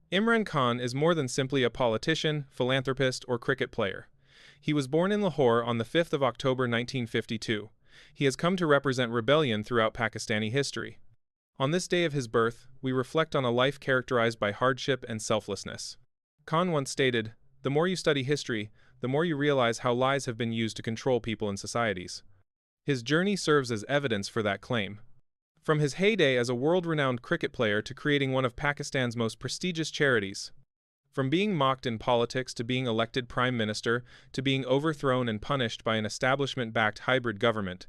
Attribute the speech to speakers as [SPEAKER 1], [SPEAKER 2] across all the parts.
[SPEAKER 1] Imran Khan is more than simply a politician, philanthropist, or cricket player. He was born in Lahore on the 5th of October 1952. He has come to represent rebellion throughout Pakistani history. On this day of his birth, we reflect on a life characterized by hardship and selflessness. Khan once stated, "The more you study history, the more you realize how lies have been used to control people and societies." His journey serves as evidence for that claim. From his heyday as a world-renowned cricket player to creating one of Pakistan's most prestigious charities. From being mocked in politics to being elected prime minister to being overthrown and punished by an establishment-backed hybrid government.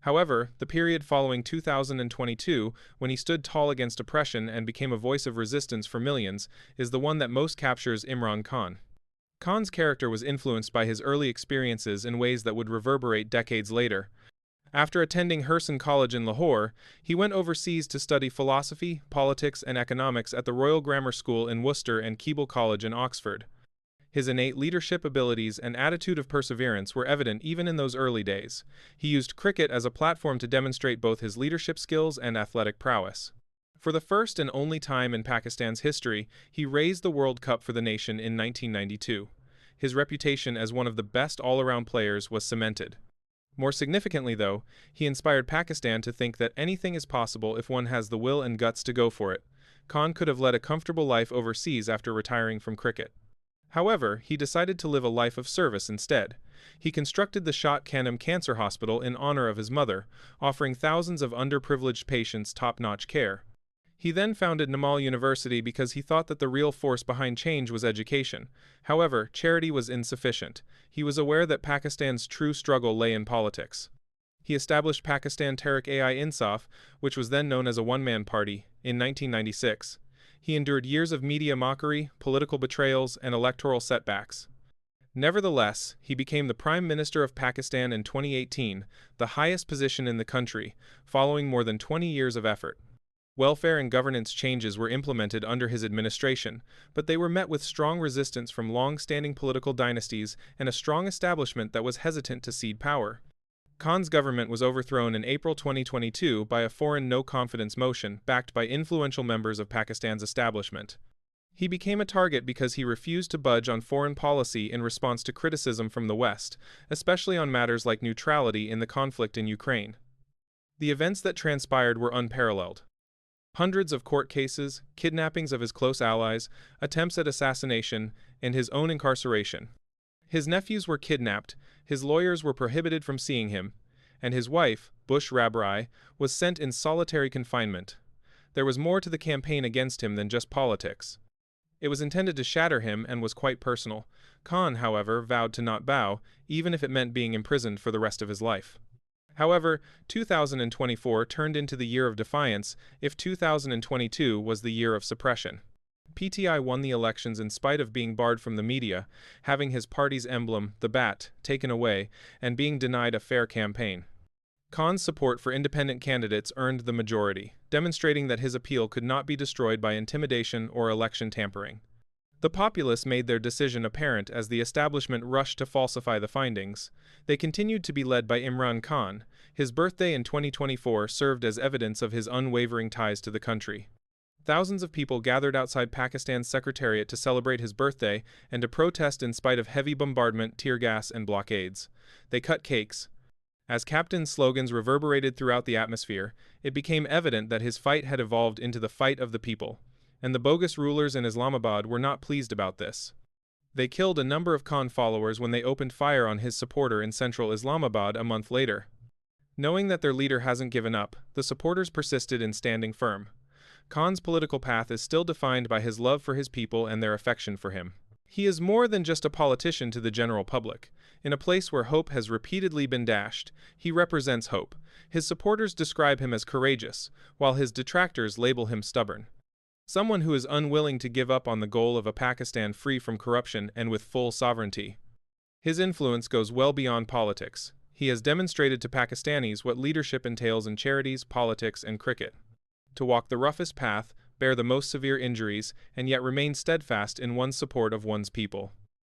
[SPEAKER 1] However, the period following 2022, when he stood tall against oppression and became a voice of resistance for millions, is the one that most captures Imran Khan. Khan's character was influenced by his early experiences in ways that would reverberate decades later. After attending Herson College in Lahore, he went overseas to study philosophy, politics, and economics at the Royal Grammar School in Worcester and Keble College in Oxford. His innate leadership abilities and attitude of perseverance were evident even in those early days. He used cricket as a platform to demonstrate both his leadership skills and athletic prowess. For the first and only time in Pakistan's history, he raised the World Cup for the nation in 1992. His reputation as one of the best all-around players was cemented. More significantly, though, he inspired Pakistan to think that anything is possible if one has the will and guts to go for it. Khan could have led a comfortable life overseas after retiring from cricket. However, he decided to live a life of service instead. He constructed the Shah Khanum Cancer Hospital in honor of his mother, offering thousands of underprivileged patients top-notch care. He then founded Namal University because he thought that the real force behind change was education. However, charity was insufficient. He was aware that Pakistan's true struggle lay in politics. He established Pakistan Tehreek-e-Insaf, which was then known as a one-man party, in 1996. He endured years of media mockery, political betrayals, and electoral setbacks. Nevertheless, he became the Prime Minister of Pakistan in 2018, the highest position in the country, following more than 20 years of effort. Welfare and governance changes were implemented under his administration, but they were met with strong resistance from long-standing political dynasties and a strong establishment that was hesitant to cede power. Khan's government was overthrown in April 2022 by a foreign no-confidence motion backed by influential members of Pakistan's establishment. He became a target because he refused to budge on foreign policy in response to criticism from the West, especially on matters like neutrality in the conflict in Ukraine. The events that transpired were unparalleled. Hundreds of court cases, kidnappings of his close allies, attempts at assassination, and his own incarceration. His nephews were kidnapped, his lawyers were prohibited from seeing him, and his wife, Bush Rabrai, was sent in solitary confinement. There was more to the campaign against him than just politics. It was intended to shatter him and was quite personal. Khan, however, vowed to not bow, even if it meant being imprisoned for the rest of his life. However, 2024 turned into the year of defiance if 2022 was the year of suppression. PTI won the elections in spite of being barred from the media, having his party's emblem, the bat, taken away, and being denied a fair campaign. Khan's support for independent candidates earned the majority, demonstrating that his appeal could not be destroyed by intimidation or election tampering. The populace made their decision apparent as the establishment rushed to falsify the findings. They continued to be led by Imran Khan. His birthday in 2024 served as evidence of his unwavering ties to the country. Thousands of people gathered outside Pakistan's secretariat to celebrate his birthday and to protest in spite of heavy bombardment, tear gas, and blockades. They cut cakes. As Captain's slogans reverberated throughout the atmosphere, it became evident that his fight had evolved into the fight of the people. And the bogus rulers in Islamabad were not pleased about this. They killed a number of Khan followers when they opened fire on his supporter in central Islamabad a month later. Knowing that their leader hasn't given up, the supporters persisted in standing firm. Khan's political path is still defined by his love for his people and their affection for him. He is more than just a politician to the general public. In a place where hope has repeatedly been dashed, he represents hope. His supporters describe him as courageous, while his detractors label him stubborn. Someone who is unwilling to give up on the goal of a Pakistan free from corruption and with full sovereignty. His influence goes well beyond politics. He has demonstrated to Pakistanis what leadership entails in charities, politics, and cricket. To walk the roughest path, bear the most severe injuries, and yet remain steadfast in one's support of one's people.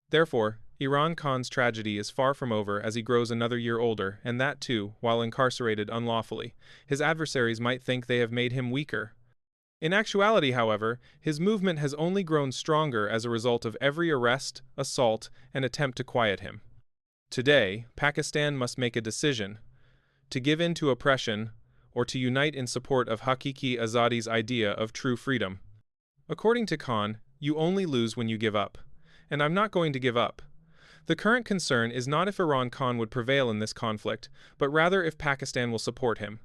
[SPEAKER 1] Therefore, Imran Khan's tragedy is far from over as he grows another year older, and that too, while incarcerated unlawfully. His adversaries might think they have made him weaker. In actuality, however, his movement has only grown stronger as a result of every arrest, assault, and attempt to quiet him. Today, Pakistan must make a decision: to give in to oppression, or to unite in support of Hakiki Azadi's idea of true freedom. According to Khan, you only lose when you give up. And I'm not going to give up. The current concern is not if Iran Khan would prevail in this conflict, but rather if Pakistan will support him.